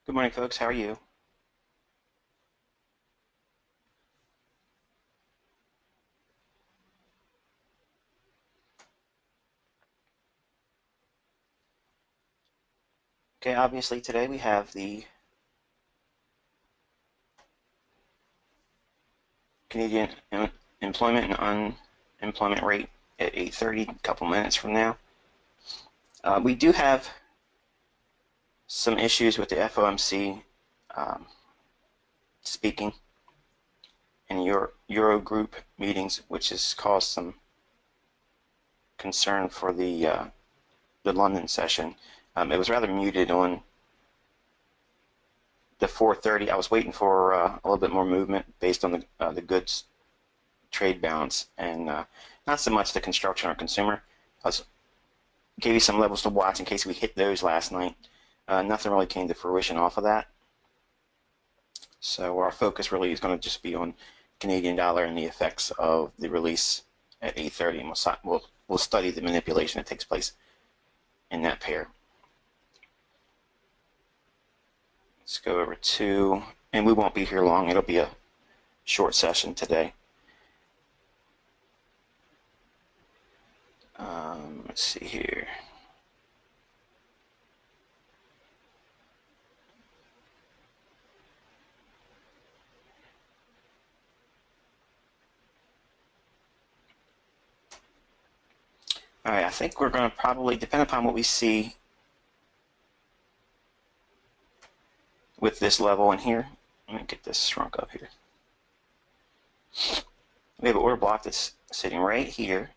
Good morning, folks. How are you? Okay, obviously today we have the Canadian employment and unemployment rate at 8:30, a couple minutes from now. We do have some issues with the FOMC um, speaking in Eurogroup meetings, which has caused some concern for the London session. It was rather muted on the 4:30. I was waiting for a little bit more movement based on the goods trade balance and not so much the construction or consumer. I gave you some levels to watch in case we hit those last night. Nothing really came to fruition off of that. So our focus really is going to just be on Canadian dollar and the effects of the release at 8:30, and we'll study the manipulation that takes place in that pair. Let's go over to, and we won't be here long. It'll be a short session today. Let's see here. All right, I think we're going to probably, depend upon what we see with this level in here. Let me get this shrunk up here. We have an order block that's sitting right here.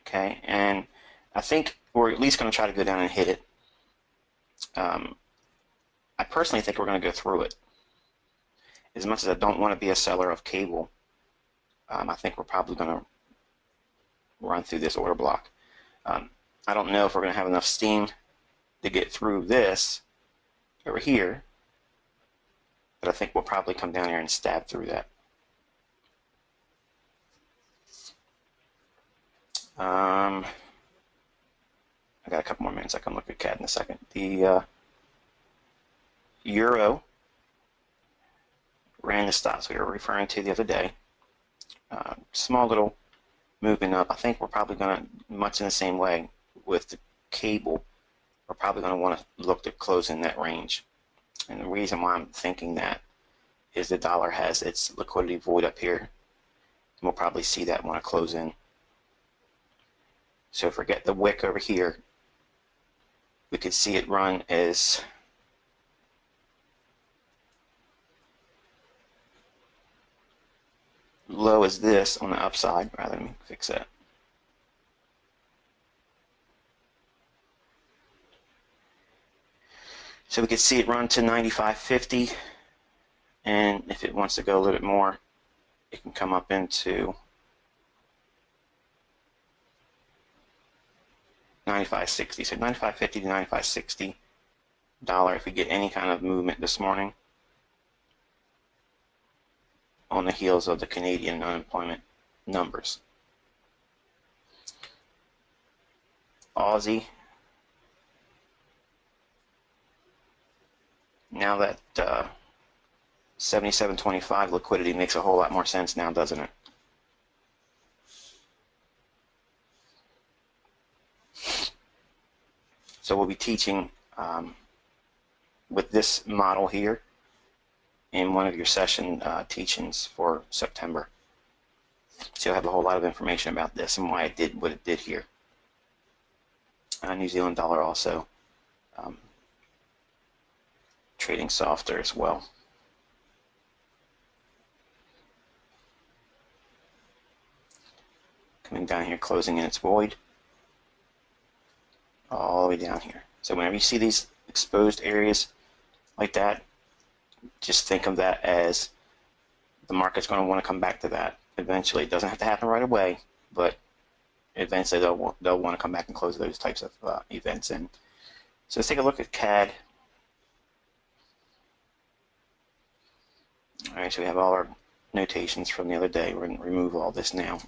Okay, and I think we're at least going to try to go down and hit it. I personally think we're going to go through it. As much as I don't want to be a seller of cable, I think we're probably going to run through this order block. I don't know if we're going to have enough steam to get through this over here, but I think we'll probably come down here and stab through that. I got a couple more minutes. I can look at CAD in a second. The Euro ran the stops we were referring to the other day. Small little movement up. I think we're probably going to, much in the same way with the cable, we're probably going to want to look to close in that range. And the reason why I'm thinking that is the dollar has its liquidity void up here. And we'll probably see that want to close in. So forget the wick over here. We could see it run as low as this on the upside. Rather, let me fix that. So we could see it run to 95.50, and if it wants to go a little bit more, it can come up into 95.60. So 95.50 to 95.60 dollar if we get any kind of movement this morning on the heels of the Canadian unemployment numbers. Aussie. Now that 77.25 liquidity makes a whole lot more sense now, doesn't it? So we'll be teaching with this model here in one of your session teachings for September. So you'll have a whole lot of information about this and why it did what it did here. New Zealand dollar also trading softer as well. Coming down here, closing in its void, all the way down here. So whenever you see these exposed areas like that, just think of that as the market's going to want to come back to that eventually. It doesn't have to happen right away, but eventually they'll want to come back and close those types of events in. So let's take a look at CAD. All right, so we have all our notations from the other day. We're going to remove all this now.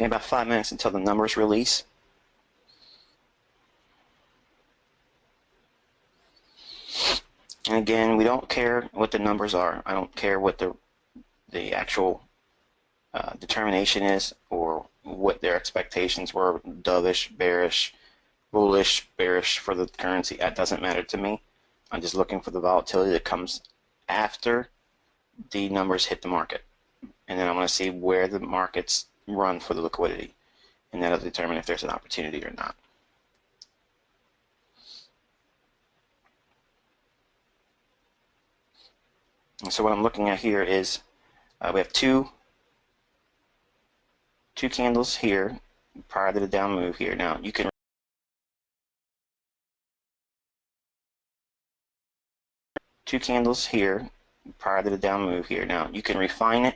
Okay, about 5 minutes until the numbers release. And again, we don't care what the numbers are. I don't care what the actual determination is or what their expectations were, dovish, bearish, bullish, bearish for the currency. That doesn't matter to me. I'm just looking for the volatility that comes after the numbers hit the market. And then I want to see where the markets run for the liquidity. And that'll determine if there's an opportunity or not. And so what I'm looking at here is we have two candles here prior to the down move here. Now you can two candles here prior to the down move here. Now you can refine it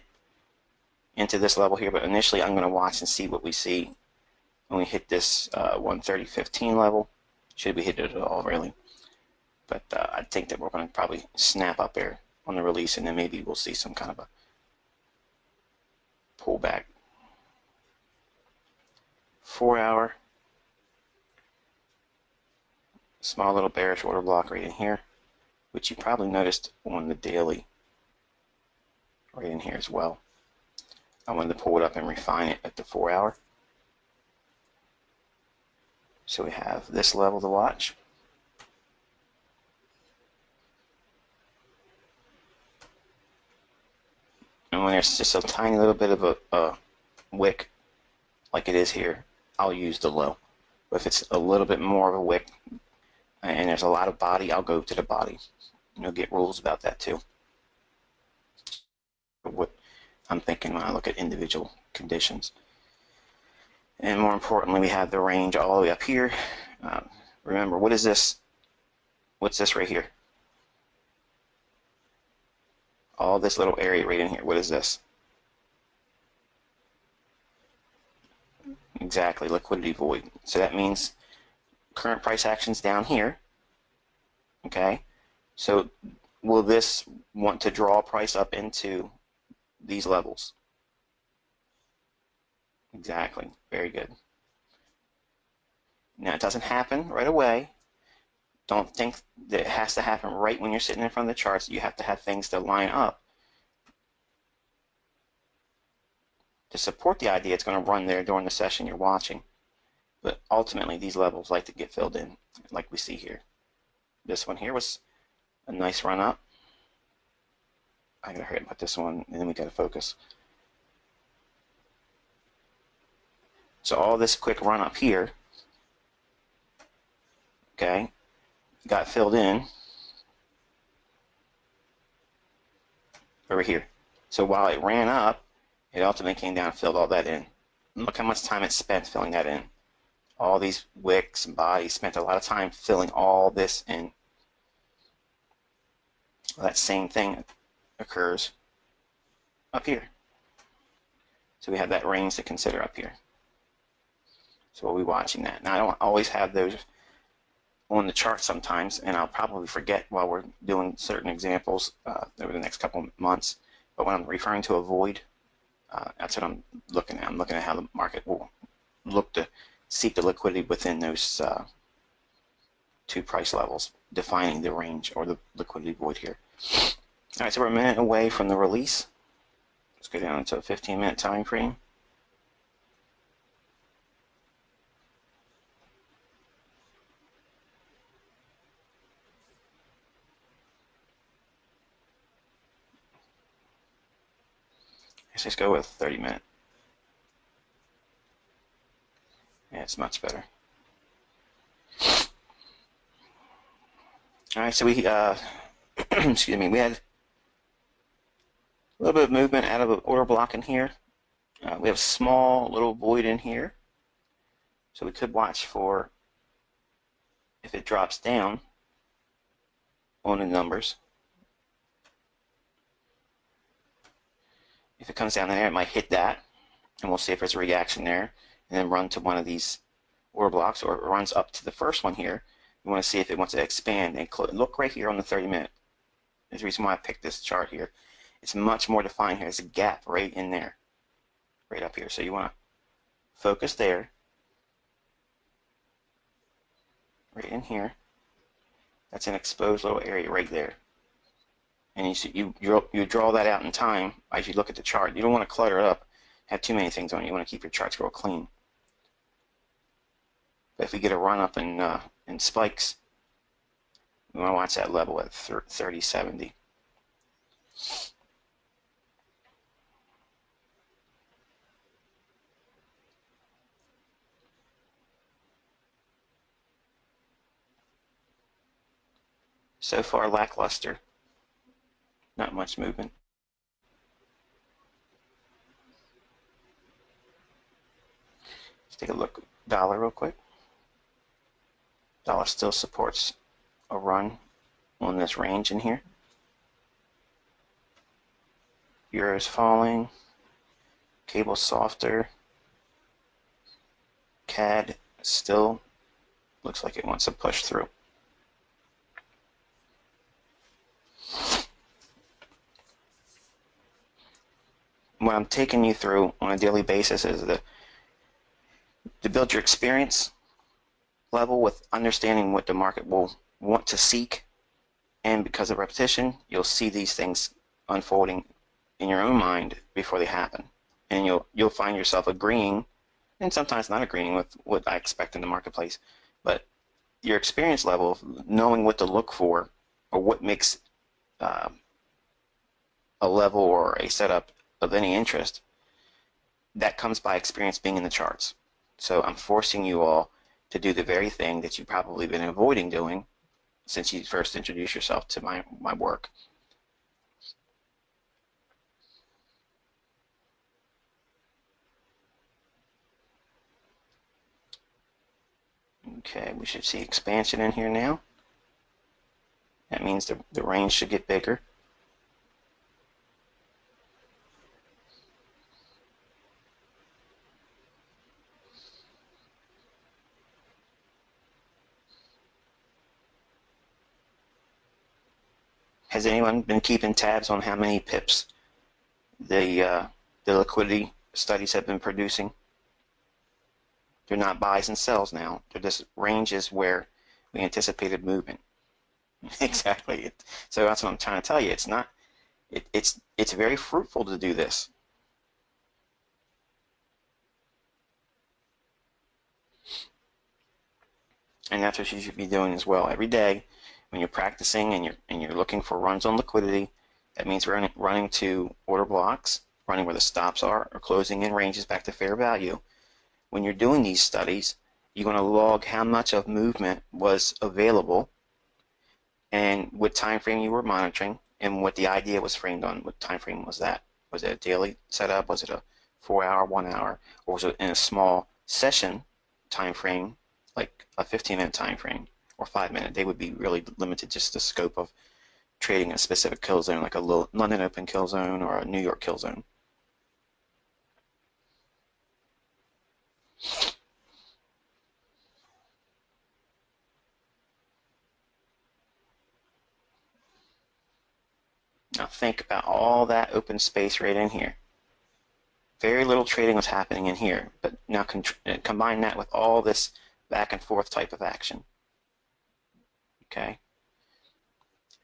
into this level here, but initially I'm going to watch and see what we see when we hit this 130.15 level. Should we hit it at all, really? But I think that we're going to probably snap up there on the release, and then maybe we'll see some kind of a pullback. 4 hour, small little bearish order block right in here, which you probably noticed on the daily right in here as well. I wanted to pull it up and refine it at the 4 hour. So we have this level to watch. And when there's just a tiny little bit of a wick, like it is here, I'll use the low. But if it's a little bit more of a wick and there's a lot of body, I'll go to the body. You'll get rules about that too. What I'm thinking when I look at individual conditions. And more importantly, we have the range all the way up here. Remember, what is this? What's this right here? All this little area right in here. What is this? Exactly, liquidity void. So that means current price action's down here. Okay, so will this want to draw price up into these levels? Exactly, very good. Now it doesn't happen right away. Don't think that it has to happen right when you're sitting in front of the charts. You have to have things to line up to support the idea it's going to run there during the session you're watching. But ultimately, these levels like to get filled in, like we see here. This one here was a nice run up. I gotta hurry and put this one, and then we gotta focus. So all this quick run up here, okay, got filled in over here. So while it ran up, it ultimately came down and filled all that in. Look how much time it spent filling that in. All these wicks and bodies spent a lot of time filling all this in. Well, that same thing occurs up here. So we have that range to consider up here. So we'll be watching that. Now I don't always have those on the chart sometimes, and I'll probably forget while we're doing certain examples over the next couple of months. But when I'm referring to a void, that's what I'm looking at. I'm looking at how the market will look to seek the liquidity within those two price levels, defining the range or the liquidity void here. All right, so we're a minute away from the release. Let's go down to a 15-minute time frame. Let's just go with 30-minute. Yeah, it's much better. All right, so we excuse me, we had a little bit of movement out of an order block in here. We have a small little void in here, so we could watch for if it drops down on the numbers. If it comes down there, it might hit that, and we'll see if there's a reaction there, and then run to one of these order blocks, or it runs up to the first one here. We want to see if it wants to expand and look right here on the 30-minute. There's a reason why I picked this chart here. It's much more defined here. There's a gap right in there, right up here. So you want to focus there, right in here. That's an exposed little area right there. And you see, you draw that out in time as you look at the chart. You don't want to clutter it up, have too many things on it. You want to keep your charts real clean. But if we get a run up in spikes, we want to watch that level at 30.70. So far lackluster, not much movement. Let's take a look at dollar real quick. Dollar still supports a run on this range in here. Euro's falling, cable softer, CAD still looks like it wants to push through. What I'm taking you through on a daily basis is to build your experience level with understanding what the market will want to seek, and because of repetition, you'll see these things unfolding in your own mind before they happen, and you'll find yourself agreeing, and sometimes not agreeing with what I expect in the marketplace, but your experience level of knowing what to look for or what makes a level or a setup of any interest, that comes by experience being in the charts. So I'm forcing you all to do the very thing that you've probably been avoiding doing since you first introduced yourself to my work. Okay, we should see expansion in here now. That means the range should get bigger. Has anyone been keeping tabs on how many pips the liquidity studies have been producing? They're not buys and sells now. They're just ranges where we anticipated movement. Exactly. So that's what I'm trying to tell you. It's not. It's very fruitful to do this. And that's what you should be doing as well every day when you're practicing and you're looking for runs on liquidity. That means running to order blocks, running where the stops are, or closing in ranges back to fair value. When you're doing these studies, you're going to log how much of movement was available and what time frame you were monitoring and what the idea was framed on. What time frame was that? Was it a daily setup? Was it a 4-hour, 1 hour, or was it in a small session time frame, like a 15-minute time frame or 5-minute? They would be really limited just the scope of trading a specific kill zone, like a London Open kill zone or a New York kill zone. Now think about all that open space right in here. Very little trading was happening in here, but now combine that with all this back and forth type of action. Okay.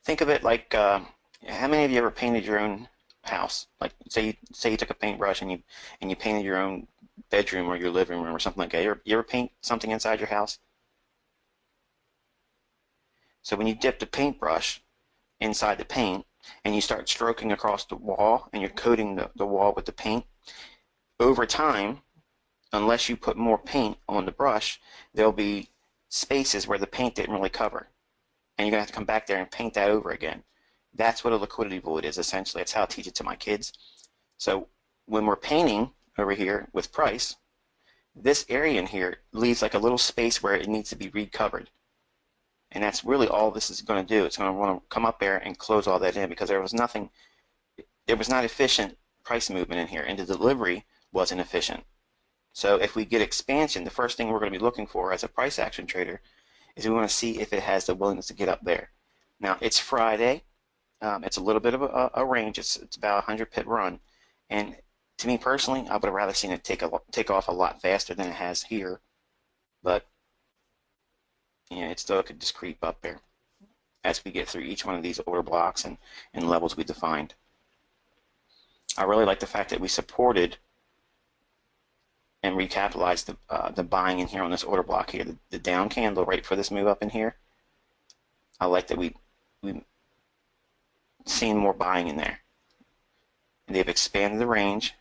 Think of it like, how many of you ever painted your own house? Like, say you took a paintbrush and you painted your own bedroom or your living room or something like that. You ever paint something inside your house? So when you dip the paintbrush inside the paint and you start stroking across the wall and you're coating the wall with the paint, over time, unless you put more paint on the brush, there'll be spaces where the paint didn't really cover. And you're going to have to come back there and paint that over again. That's what a liquidity void is, essentially. That's how I teach it to my kids. So when we're painting over here with price, this area in here leaves like a little space where it needs to be recovered. And that's really all this is going to do. It's going to want to come up there and close all that in because there was not efficient price movement in here, and the delivery wasn't efficient. So if we get expansion, the first thing we're going to be looking for as a price action trader is we want to see if it has the willingness to get up there. Now, it's Friday. It's a little bit of a range. It's about a 100 pip run. And To me personally, I would have rather seen it take off a lot faster than it has here, but it still could just creep up there as we get through each one of these order blocks and levels we defined. I really like the fact that we supported and recapitalized the buying in here on this order block here, the down candle right for this move up in here. I like that we've seen more buying in there. And they've expanded the range.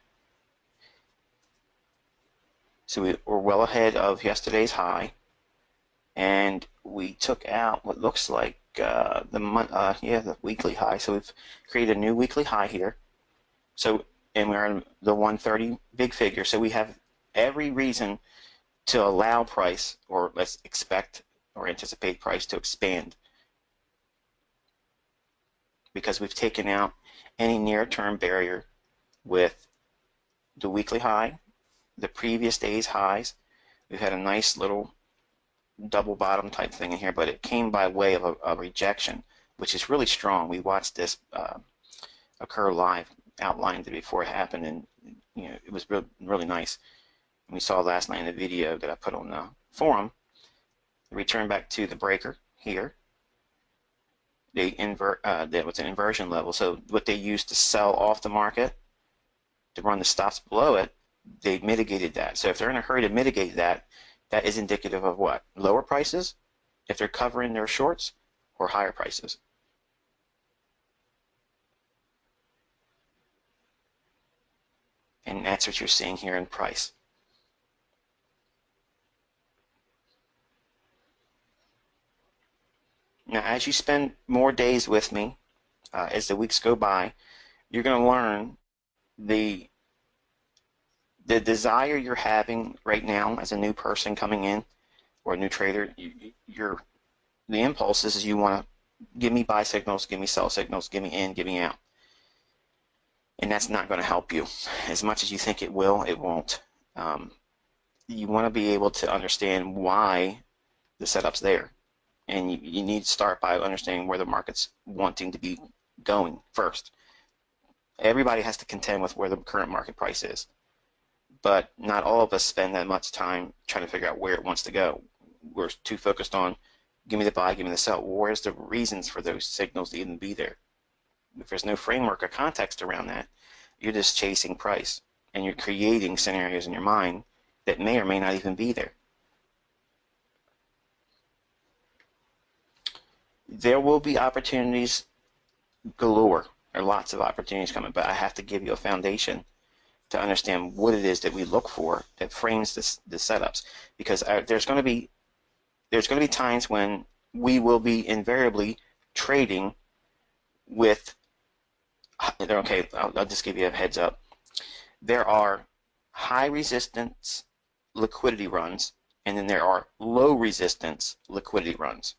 So we're well ahead of yesterday's high. And we took out what looks like the weekly high. So we've created a new weekly high here. So, and we're in the 130 big figure. So we have every reason to allow price, or let's expect or anticipate price to expand, because we've taken out any near-term barrier with the weekly high, the previous day's highs. We've had a nice little double bottom type thing in here, but it came by way of a rejection, which is really strong. We watched this occur live, outlined it before it happened, and it was really nice. And we saw last night in the video that I put on the forum. Return back to the breaker here. They that was an inversion level. So what they used to sell off the market to run the stops below it, they mitigated that. So if they're in a hurry to mitigate that, that is indicative of what? Lower prices, if they're covering their shorts, or higher prices. And that's what you're seeing here in price. Now, as you spend more days with me, as the weeks go by, you're going to learn the desire you're having right now as a new person coming in, or a new trader. The impulse is you want to give me buy signals, give me sell signals, give me in, give me out. And that's not going to help you. As much as you think it will, it won't. You want to be able to understand why the setup's there. And you need to start by understanding where the market's wanting to be going first. Everybody has to contend with where the current market price is. But not all of us spend that much time trying to figure out where it wants to go. We're too focused on, give me the buy, give me the sell. Well, where's the reasons for those signals to even be there? If there's no framework or context around that, you're just chasing price, and you're creating scenarios in your mind that may or may not even be there. There will be opportunities galore. There are lots of opportunities coming, but I have to give you a foundation to understand what it is that we look for that frames the setups, because there's going to be times when we will be invariably trading with, okay, I'll just give you a heads up. There are high resistance liquidity runs, and then there are low resistance liquidity runs.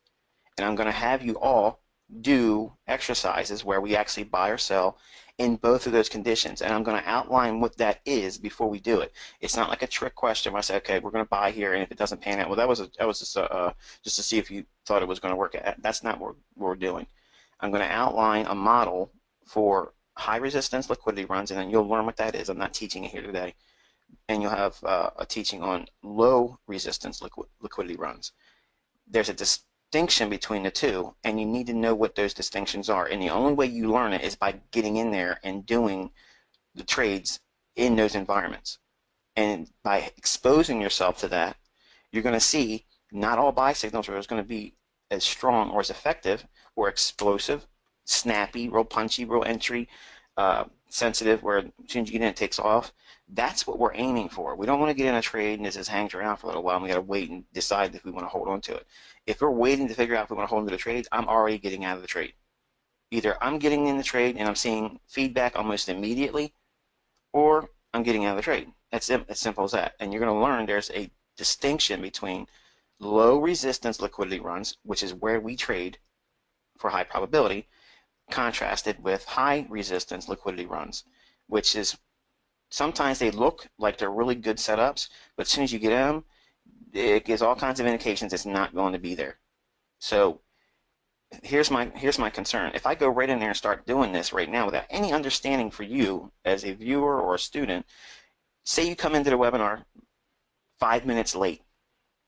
And I'm going to have you all do exercises where we actually buy or sell in both of those conditions, and I'm going to outline what that is before we do it. It's not like a trick question where I say, okay, we're going to buy here, and if it doesn't pan out, well, that was just to see if you thought it was going to work. That's not what we're doing. I'm going to outline a model for high resistance liquidity runs, and then you'll learn what that is. I'm not teaching it here today. And you'll have a teaching on low resistance liquidity runs. There's a distinction between the two, and you need to know what those distinctions are. And the only way you learn it is by getting in there and doing the trades in those environments. And by exposing yourself to that, you're going to see not all buy signals are going to be as strong or as effective or explosive, snappy, real punchy, real entry, sensitive, where as soon as you get in it takes off. That's what we're aiming for. We don't want to get in a trade and it just hangs around for a little while and we got to wait and decide if we want to hold on to it. If we're waiting to figure out if we want to hold on to the trade, I'm already getting out of the trade. Either I'm getting in the trade and I'm seeing feedback almost immediately, or I'm getting out of the trade. That's as simple as that. And you're going to learn there's a distinction between low resistance liquidity runs, which is where we trade for high probability, contrasted with high resistance liquidity runs, which is sometimes they look like they're really good setups, but as soon as you get them, it gives all kinds of indications it's not going to be there. So here's my concern. If I go right in there and start doing this right now without any understanding for you as a viewer or a student, say you come into the webinar 5 minutes late,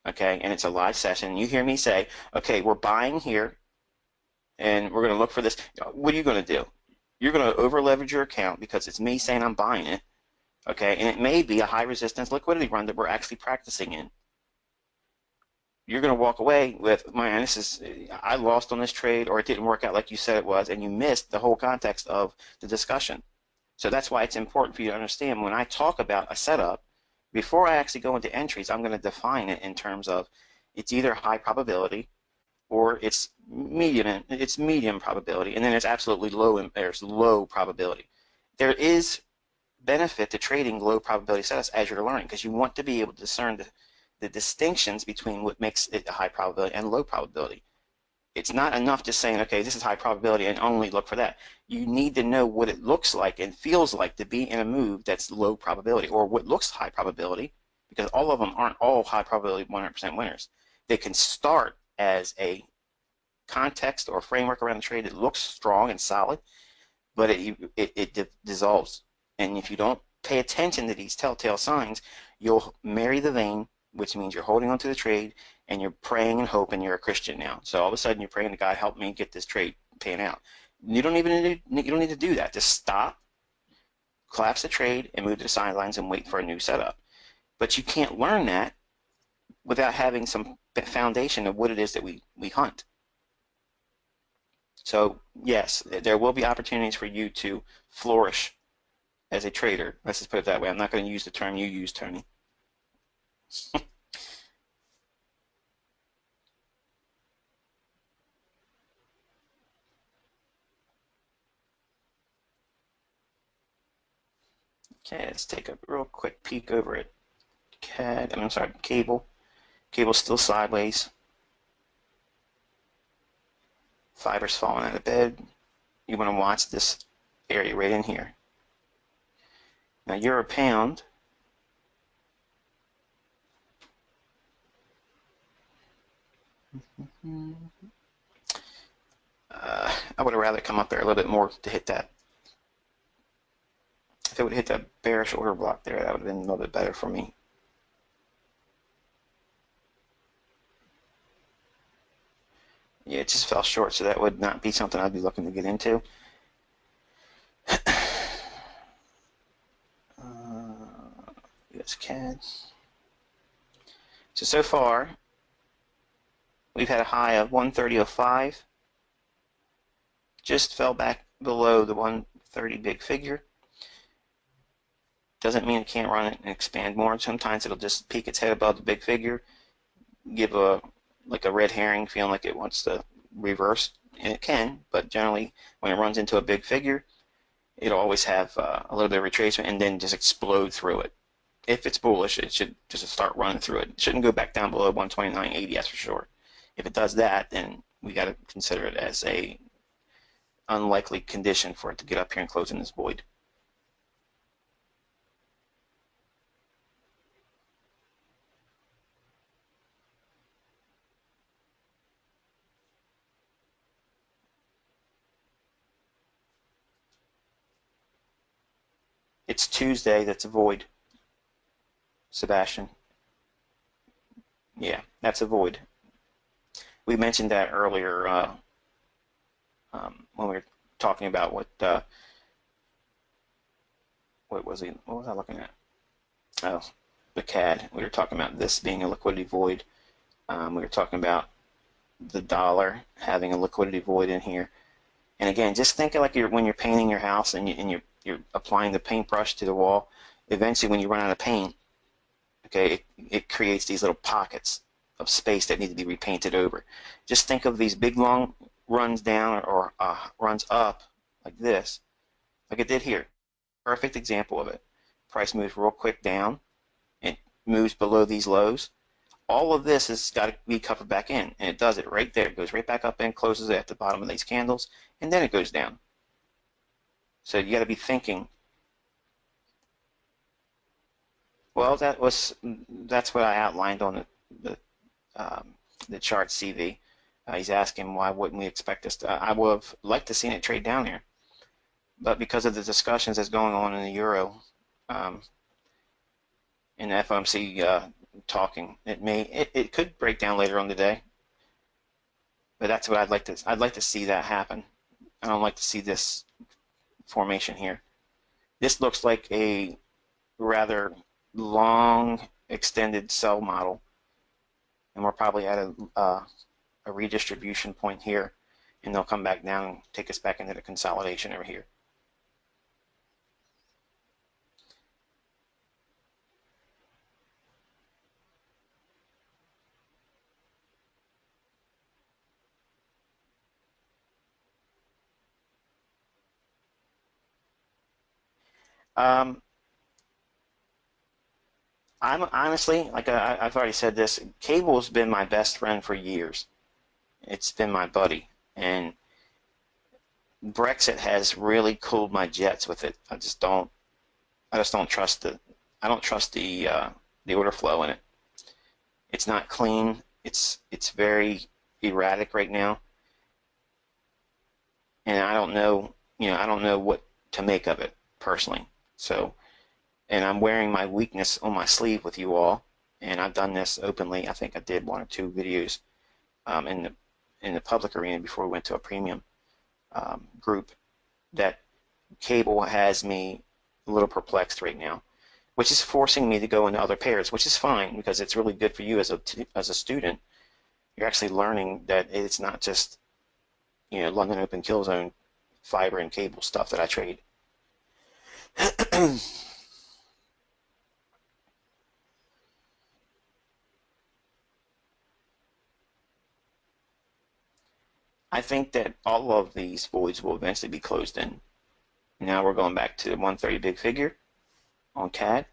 okay, and it's a live session, you hear me say, okay, we're buying here and we're going to look for this. What are you going to do? You're going to over leverage your account because it's me saying I'm buying it, okay, and it may be a high resistance liquidity run that we're actually practicing in. You're going to walk away with, man, I lost on this trade, or it didn't work out like you said it was, and you missed the whole context of the discussion. So that's why it's important for you to understand when I talk about a setup, before I actually go into entries, I'm going to define it in terms of it's either high probability or it's medium probability, and then there's absolutely low probability. There is benefit to trading low probability setups as you're learning, because you want to be able to discern the distinctions between what makes it a high probability and low probability. It's not enough just saying, okay, this is high probability and only look for that. You need to know what it looks like and feels like to be in a move that's low probability, or what looks high probability, because all of them aren't all high probability 100% winners. They can start as a context or framework around the trade that looks strong and solid, but it dissolves. And if you don't pay attention to these telltale signs, you'll marry the vein, which means you're holding onto the trade and you're praying and hoping you're a Christian now. So all of a sudden you're praying to God, help me get this trade paying out. You don't need to do that. Just stop, collapse the trade, and move to the sidelines and wait for a new setup. But you can't learn that without having some foundation of what it is that we hunt. So yes, there will be opportunities for you to flourish as a trader. Let's just put it that way. I'm not going to use the term you use, Tony. Okay, let's take a real quick peek over at cable. Cable's still sideways. Fiber's falling out of bed. You want to watch this area right in here. Now euro pound. I would have rather come up there a little bit more to hit that. If it would hit that bearish order block there, that would have been a little bit better for me. Yeah, it just fell short, so that would not be something I'd be looking to get into. US CAD. So far, we've had a high of 130.05. Just fell back below the 130 big figure. Doesn't mean it can't run it and expand more. Sometimes it'll just peek its head above the big figure, give like a red herring, feeling like it wants to reverse, and it can, but generally when it runs into a big figure, it'll always have a little bit of retracement and then just explode through it. If it's bullish, it should just start running through it. It shouldn't go back down below 129.80, that's for sure. If it does that, then we got to consider it as a unlikely condition for it to get up here and close in this void. It's Tuesday, that's a void. Sebastian. Yeah, that's a void. We mentioned that earlier when we were talking about what was I looking at? Oh, the CAD. We were talking about this being a liquidity void. We were talking about the dollar having a liquidity void in here. And again, just think of like when you're painting your house and you're applying the paintbrush to the wall. Eventually, when you run out of paint, okay, it creates these little pockets of space that need to be repainted over. Just think of these big long runs down or runs up like this, like it did here. Perfect example of it. Price moves real quick down, it moves below these lows. All of this has got to be covered back in, and it does it right there. It goes right back up and closes at the bottom of these candles, and then it goes down. So you got to be thinking, well, that's what I outlined on the chart CV. He's asking why wouldn't we expect this to, I would have liked to seen it trade down here, but because of the discussions that's going on in the euro, um, in the FOMC talking, it could break down later on today. But that's what I'd like to see that happen. I don't like to see this formation here. This looks like a rather long extended sell model, and we're probably at a redistribution point here, and they'll come back down and take us back into the consolidation over here. Um, I'm honestly, like I've already said this, cable's been my best friend for years. It's been my buddy, and Brexit has really cooled my jets with it. I just don't trust I don't trust the order flow in it. It's not clean. It's very erratic right now, and I don't know, I don't know what to make of it personally. So, and I'm wearing my weakness on my sleeve with you all, and I've done this openly. I think I did one or two videos in the public arena before we went to a premium group. That cable has me a little perplexed right now, which is forcing me to go into other pairs, which is fine because it's really good for you as a student. You're actually learning that it's not just London Open Kill Zone fiber and cable stuff that I trade. I think that all of these voids will eventually be closed in. Now we're going back to 130 big figure on CAD.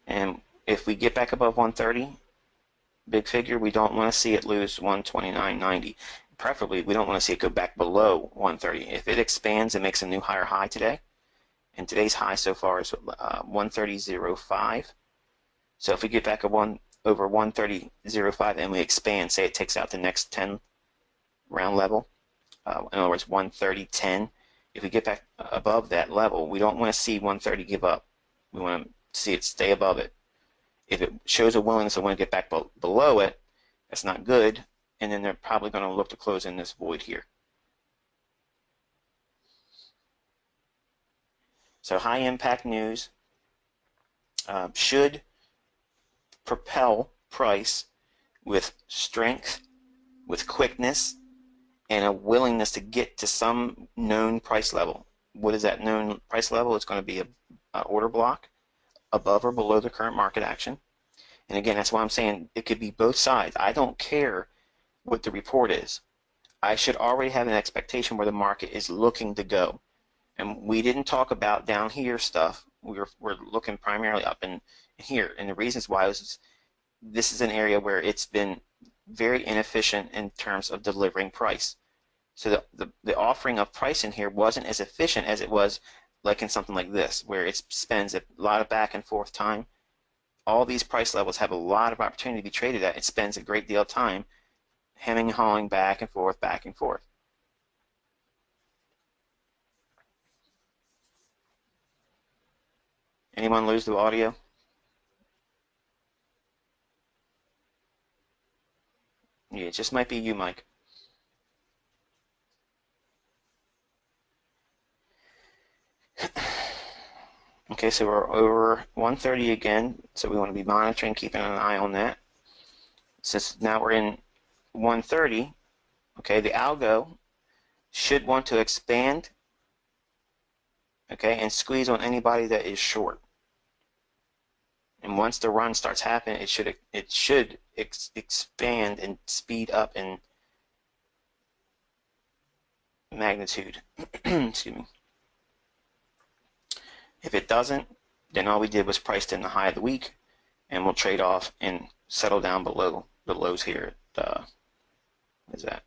And if we get back above 130 big figure, we don't want to see it lose 129.90. Preferably, we don't want to see it go back below 130. If it expands and makes a new higher high today, and today's high so far is 130.05. So if we get back over 130.05 and we expand, say it takes out the next 10 round level, in other words 130.10, if we get back above that level, we don't want to see 130 give up. We want to see it stay above it. If it shows a willingness to want to get back below it, that's not good, and then they're probably going to look to close in this void here. So high impact news should propel price with strength, with quickness, and a willingness to get to some known price level. What is that known price level? It's going to be an order block above or below the current market action. And again, that's why I'm saying it could be both sides. I don't care what the report is. I should already have an expectation where the market is looking to go. And we didn't talk about down here stuff. We're looking primarily up in here. And the reasons why is this is an area where it's been very inefficient in terms of delivering price. So the offering of price in here wasn't as efficient as it was like in something like this, where it spends a lot of back and forth time. All these price levels have a lot of opportunity to be traded at. It spends a great deal of time hemming and hawing back and forth, back and forth. Anyone lose the audio? Yeah, it just might be you, Mike. Okay, so we're over 130 again, so we want to be monitoring, keeping an eye on that. Since now we're in 130, okay, the algo should want to expand, okay, and squeeze on anybody that is short. And once the run starts happening, it should expand and speed up in magnitude. Excuse me. If it doesn't, then all we did was priced in the high of the week, and we'll trade off and settle down below the lows here at what is that?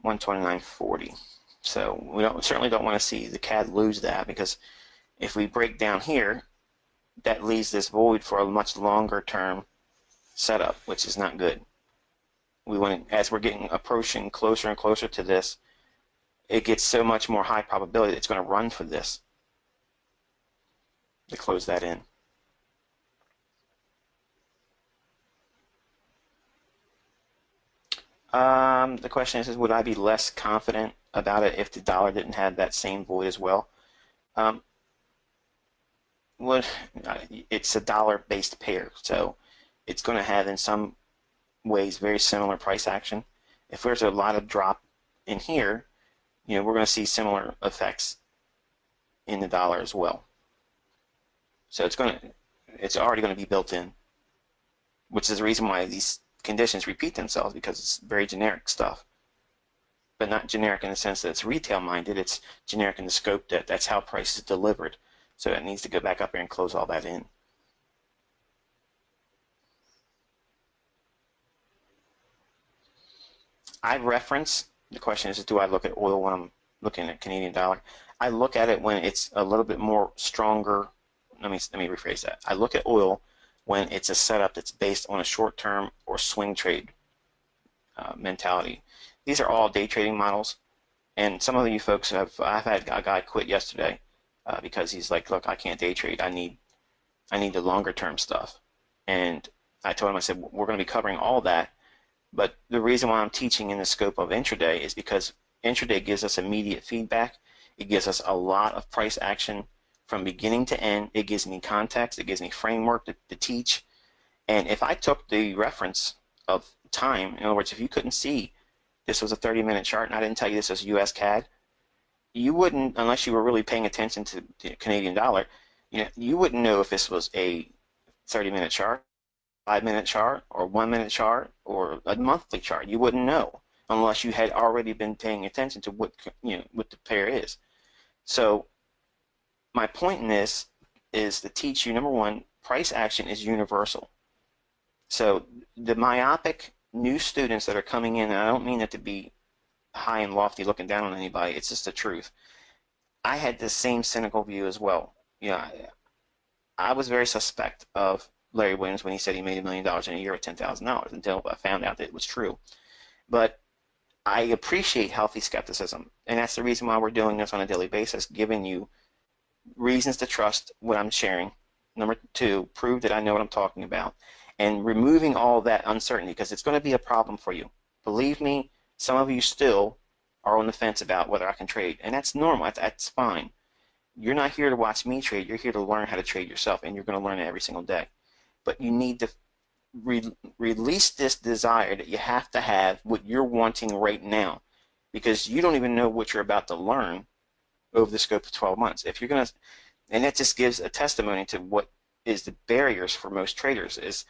129.40. So we certainly don't want to see the CAD lose that, because if we break down here, that leaves this void for a much longer term setup, which is not good. We want to, as we're approaching closer and closer to this, it gets so much more high probability that it's going to run for this to close that in. The question is, would I be less confident about it if the dollar didn't have that same void as well? Well, it's a dollar-based pair, so it's going to have in some ways very similar price action. If there's a lot of drop in here, we're going to see similar effects in the dollar as well. So it's already going to be built in, which is the reason why these conditions repeat themselves, because it's very generic stuff, but not generic in the sense that it's retail minded. It's generic in the scope that that's how price is delivered. So it needs to go back up here and close all that in. I reference, the question is, do I look at oil when I'm looking at Canadian dollar? I look at it when it's a little bit more stronger. Let me rephrase that. I look at oil when it's a setup that's based on a short-term or swing trade mentality. These are all day trading models, and some of you folks I've had a guy quit yesterday because he's like, look, I can't day trade. I need the longer term stuff. And I told him, I said, we're going to be covering all that, but the reason why I'm teaching in the scope of intraday is because intraday gives us immediate feedback. It gives us a lot of price action from beginning to end. It gives me context. It gives me framework to teach. And if I took the reference of time, in other words, if you couldn't see this was a 30-minute chart and I didn't tell you this was US CAD, you wouldn't, unless you were really paying attention to the Canadian dollar, you wouldn't know if this was a 30-minute chart, 5-minute chart, or 1-minute chart, or a monthly chart. You wouldn't know unless you had already been paying attention to what the pair is. So my point in this is to teach you, number one, price action is universal. So the myopic new students that are coming in, and I don't mean that to be high and lofty looking down on anybody, it's just the truth. I had the same cynical view as well. I was very suspect of Larry Williams when he said he made $1 million in a year at $10,000 until I found out that it was true. But I appreciate healthy skepticism, and that's the reason why we're doing this on a daily basis, giving you reasons to trust what I'm sharing. Number two, prove that I know what I'm talking about, and removing all that uncertainty, because it's going to be a problem for you. Believe me, some of you still are on the fence about whether I can trade, and that's normal. That's fine. You're not here to watch me trade. You're here to learn how to trade yourself, and you're going to learn it every single day. But you need to release this desire that you have to have what you're wanting right now, because you don't even know what you're about to learn over the scope of 12 months. If you're going to, and that just gives a testimony to what is the barriers for most traders, is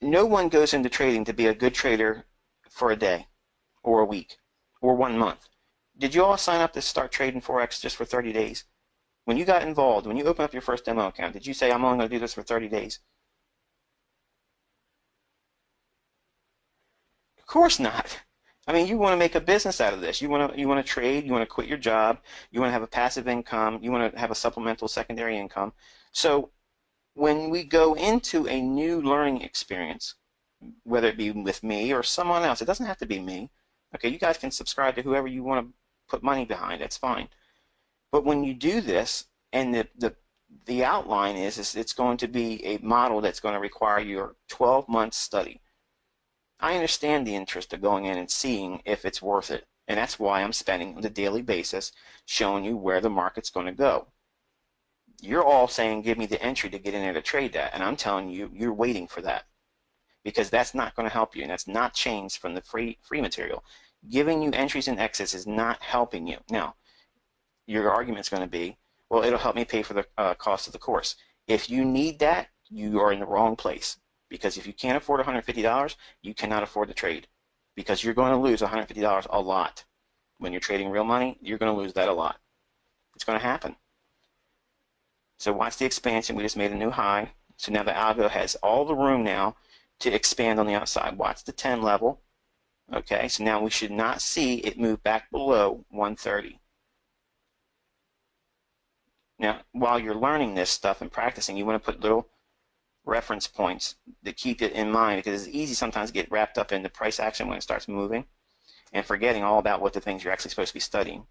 no one goes into trading to be a good trader for a day or a week or 1 month. Did you all sign up to start trading Forex just for 30 days? When you got involved, when you opened up your first demo account, did you say, I'm only going to do this for 30 days? Of course not. I mean, you want to make a business out of this. You want to trade, you want to quit your job, you want to have a passive income, you want to have a supplemental secondary income. So when we go into a new learning experience, whether it be with me or someone else, it doesn't have to be me. Okay, you guys can subscribe to whoever you want to put money behind, that's fine. But when you do this, and the outline is it's going to be a model that's going to require your 12-month study. I understand the interest of going in and seeing if it's worth it, and that's why I'm spending on a daily basis showing you where the market's going to go. You're all saying, give me the entry to get in there to trade that, and I'm telling you, you're waiting for that, because that's not going to help you, and that's not changed from the free material. Giving you entries and exits is not helping you. Now, your argument's going to be, well, it'll help me pay for the cost of the course. If you need that, you are in the wrong place, because if you can't afford $150, you cannot afford to trade, because you're going to lose $150 a lot. When you're trading real money, you're going to lose that a lot. It's going to happen. So watch the expansion. We just made a new high. So now the algo has all the room now to expand on the outside. Watch the 10 level. Okay, so now we should not see it move back below 130. Now, while you're learning this stuff and practicing, you want to put little reference points to keep it in mind, because it's easy sometimes to get wrapped up in the price action when it starts moving and forgetting all about what the things you're actually supposed to be studying.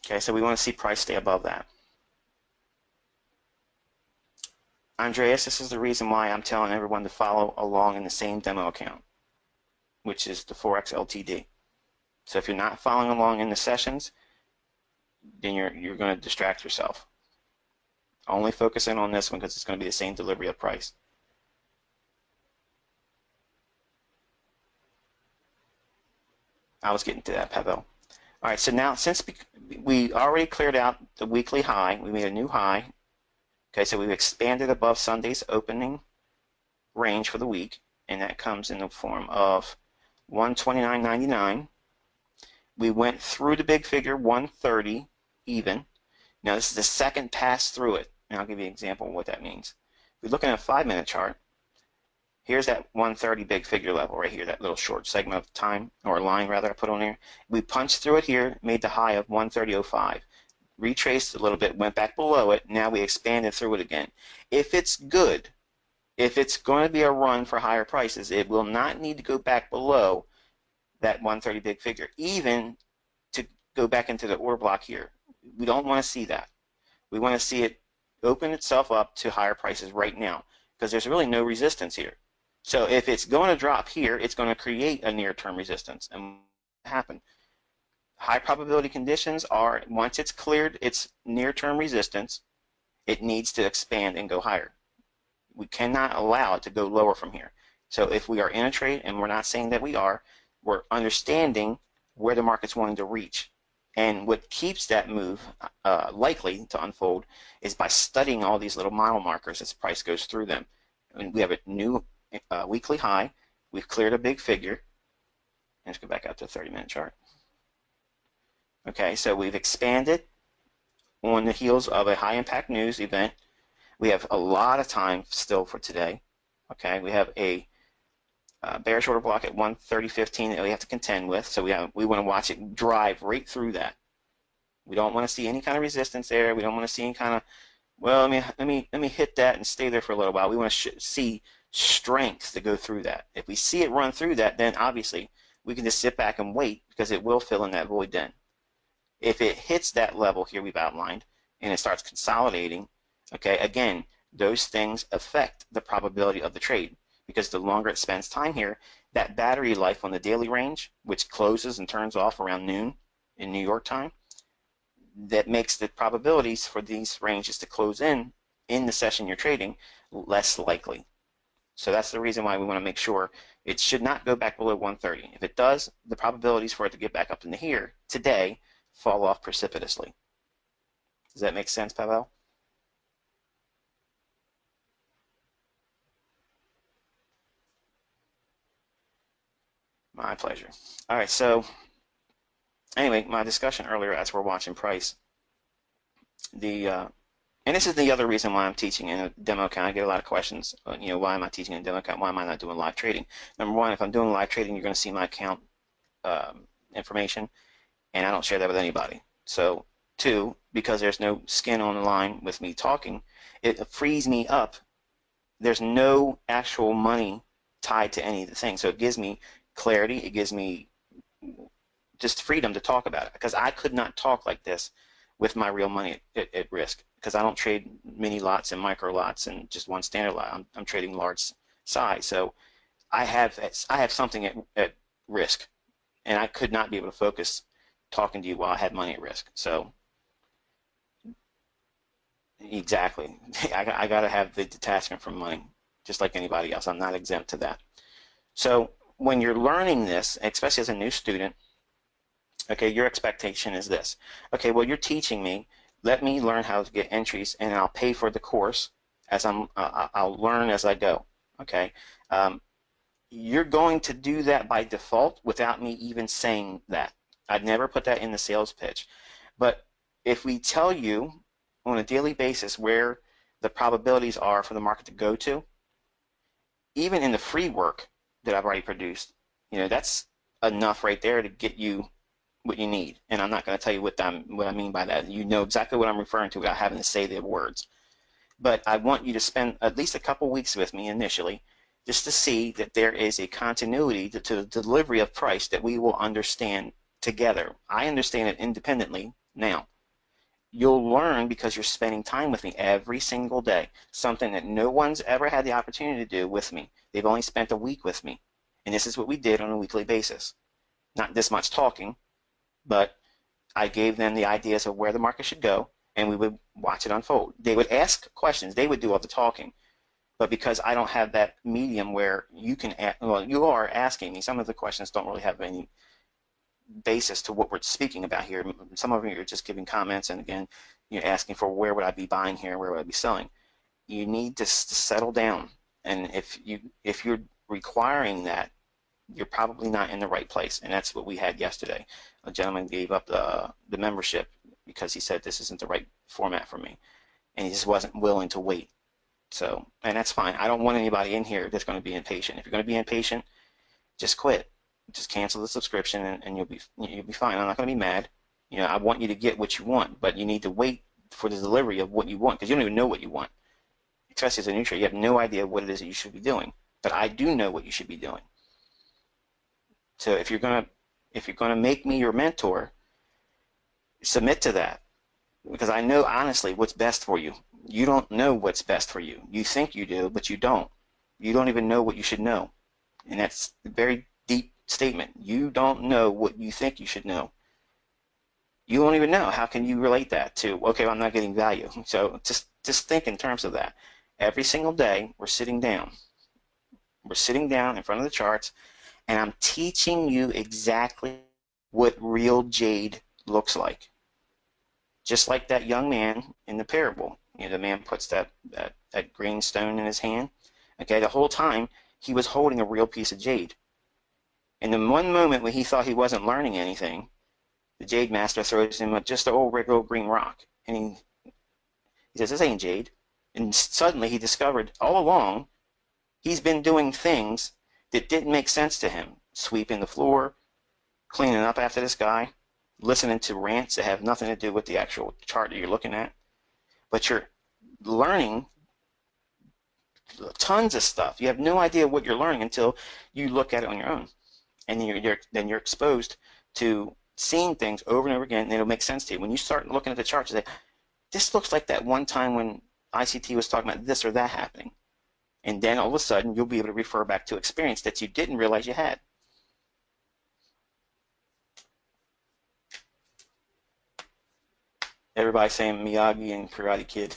Okay, so we want to see price stay above that. Andreas, this is the reason why I'm telling everyone to follow along in the same demo account, which is the Forex Ltd. So if you're not following along in the sessions, then you're going to distract yourself. Only focus in on this one because it's going to be the same delivery of price. I was getting to that, Pavel. All right, so now since we already cleared out the weekly high, we made a new high. Okay, so we've expanded above Sunday's opening range for the week, and that comes in the form of 129.99. We went through the big figure 130 even. Now this is the second pass through it, and I'll give you an example of what that means. If we look at a 5-minute chart, here's that 130 big figure level right here, that little short segment of time, or line rather, I put on there. We punched through it here, made the high of 130.05. Retraced a little bit, went back below it, now we expanded through it again. If it's good, if it's going to be a run for higher prices, it will not need to go back below that 130 big figure, even to go back into the order block here. We don't want to see that. We want to see it open itself up to higher prices right now, because there's really no resistance here. So if it's going to drop here, it's going to create a near-term resistance. And what happen? High probability conditions are, once it's cleared its near-term resistance, it needs to expand and go higher. We cannot allow it to go lower from here. So if we are in a trade, and we're not saying that we are, we're understanding where the market's wanting to reach. And what keeps that move likely to unfold is by studying all these little mile markers as the price goes through them. And we have a new weekly high. We've cleared a big figure. Let's go back out to the 30-minute chart. Okay, so we've expanded on the heels of a high impact news event. We have a lot of time still for today. Okay, we have a bearish order block at 130.15 that we have to contend with. So we want to watch it drive right through that. We don't want to see any kind of resistance there. We don't want to see any kind of, well, let me hit that and stay there for a little while. We want to see strength to go through that. If we see it run through that, then obviously we can just sit back and wait, because it will fill in that void then. If it hits that level here we've outlined and it starts consolidating, okay, again, those things affect the probability of the trade, because the longer it spends time here, that battery life on the daily range, which closes and turns off around noon in New York time, that makes the probabilities for these ranges to close in the session you're trading less likely. So that's the reason why we want to make sure it should not go back below 130. If it does, the probabilities for it to get back up into here today fall off precipitously. Does that make sense, Pavel? My pleasure. All right, so anyway, my discussion earlier as we're watching price, and this is the other reason why I'm teaching in a demo account. I get a lot of questions, why am I teaching in a demo account? Why am I not doing live trading? Number one, if I'm doing live trading, you're going to see my account information, and I don't share that with anybody. So, two, because there's no skin on the line with me talking, it frees me up. There's no actual money tied to any of the things. So it gives me clarity. It gives me just freedom to talk about it, because I could not talk like this with my real money at risk, because I don't trade mini lots and micro lots and just one standard lot. I'm trading large size. So I have something at risk, and I could not be able to focus talking to you while I had money at risk. So exactly, I got to have the detachment from money, just like anybody else. I'm not exempt to that. So when you're learning this, especially as a new student, okay, your expectation is this. Okay, well, you're teaching me. Let me learn how to get entries, and I'll pay for the course as I'll learn as I go. Okay, you're going to do that by default without me even saying that. I'd never put that in the sales pitch. But if we tell you on a daily basis where the probabilities are for the market to go to, even in the free work that I've already produced, that's enough right there to get you what you need. And I'm not going to tell you what I mean by that. You know exactly what I'm referring to without having to say the words. But I want you to spend at least a couple weeks with me initially just to see that there is a continuity to the delivery of price that we will understand together. I understand it independently now. You'll learn because you're spending time with me every single day, something that no one's ever had the opportunity to do with me. They've only spent a week with me. And this is what we did on a weekly basis. Not this much talking, but I gave them the ideas of where the market should go, and we would watch it unfold. They would ask questions. They would do all the talking. But because I don't have that medium where you can, well, you are asking me, some of the questions don't really have any basis to what we're speaking about here. Some of you are just giving comments, and again, you're asking for where would I be buying here, where would I be selling. You need to settle down, and if you're requiring that, you're probably not in the right place. And that's what we had yesterday. A gentleman gave up the membership because he said this isn't the right format for me, and he just wasn't willing to wait. So, and that's fine. I don't want anybody in here that's going to be impatient. If you're going to be impatient, just quit. Just cancel the subscription, and you'll be fine. I'm not going to be mad. I want you to get what you want, but you need to wait for the delivery of what you want, because you don't even know what you want. Especially as a new trader, you have no idea what it is that you should be doing. But I do know what you should be doing. So if you're gonna make me your mentor, submit to that, because I know honestly what's best for you. You don't know what's best for you. You think you do, but you don't. You don't even know what you should know, and that's a very deep statement. You don't know what you think you should know. You don't even know. How can you relate that to, okay, well, I'm not getting value? So just think in terms of that. Every single day we're sitting down. We're sitting down in front of the charts, and I'm teaching you exactly what real jade looks like. Just like that young man in the parable. The man puts that green stone in his hand. Okay, the whole time he was holding a real piece of jade. And the one moment when he thought he wasn't learning anything, the jade master throws him just an old regular green rock. And he says, this ain't jade. And suddenly he discovered all along he's been doing things that didn't make sense to him. Sweeping the floor, cleaning up after this guy, listening to rants that have nothing to do with the actual chart that you're looking at. But you're learning tons of stuff. You have no idea what you're learning until you look at it on your own. And then you're exposed to seeing things over and over again, and it'll make sense to you. When you start looking at the charts, you say, this looks like that one time when ICT was talking about this or that happening. And then all of a sudden, you'll be able to refer back to experience that you didn't realize you had. Everybody saying Miyagi and Karate Kid.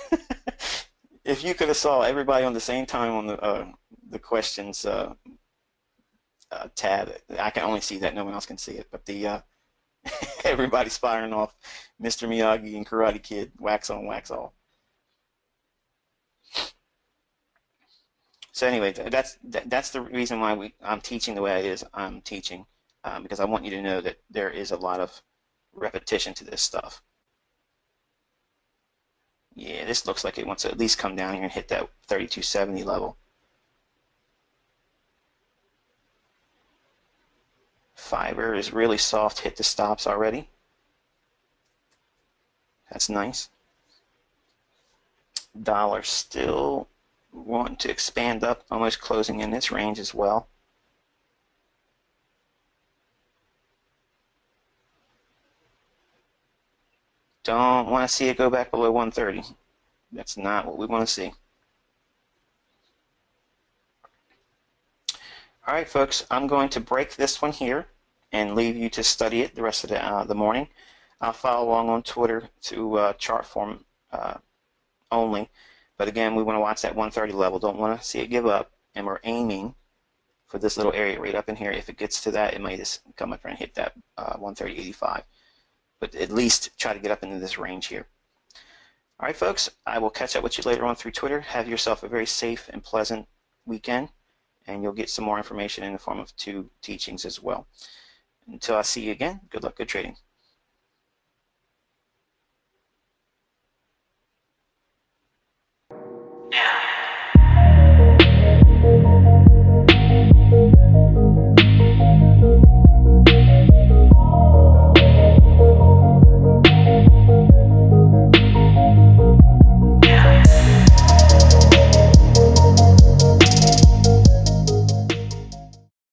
If you could have saw everybody on the same time on the questions tab, I can only see that. No one else can see it. But the everybody's firing off Mr. Miyagi and Karate Kid, wax on, wax off. So anyway, that's the reason why I'm teaching the way it is. I'm teaching because I want you to know that there is a lot of repetition to this stuff. Yeah, this looks like it wants to at least come down here and hit that 3270 level. Fiber is really soft, hit the stops already. That's nice. Dollar still wanting to expand up, almost closing in this range as well. Don't want to see it go back below 130. That's not what we want to see. All right, folks, I'm going to break this one here and leave you to study it the rest of the morning. I'll follow along on Twitter to chart form only. But again, we want to watch that 130 level. Don't want to see it give up. And we're aiming for this little area right up in here. If it gets to that, it might just come up here and hit that 130.85. But at least try to get up into this range here. All right, folks, I will catch up with you later on through Twitter. Have yourself a very safe and pleasant weekend, and you'll get some more information in the form of 2 teachings as well. Until I see you again, good luck, good trading.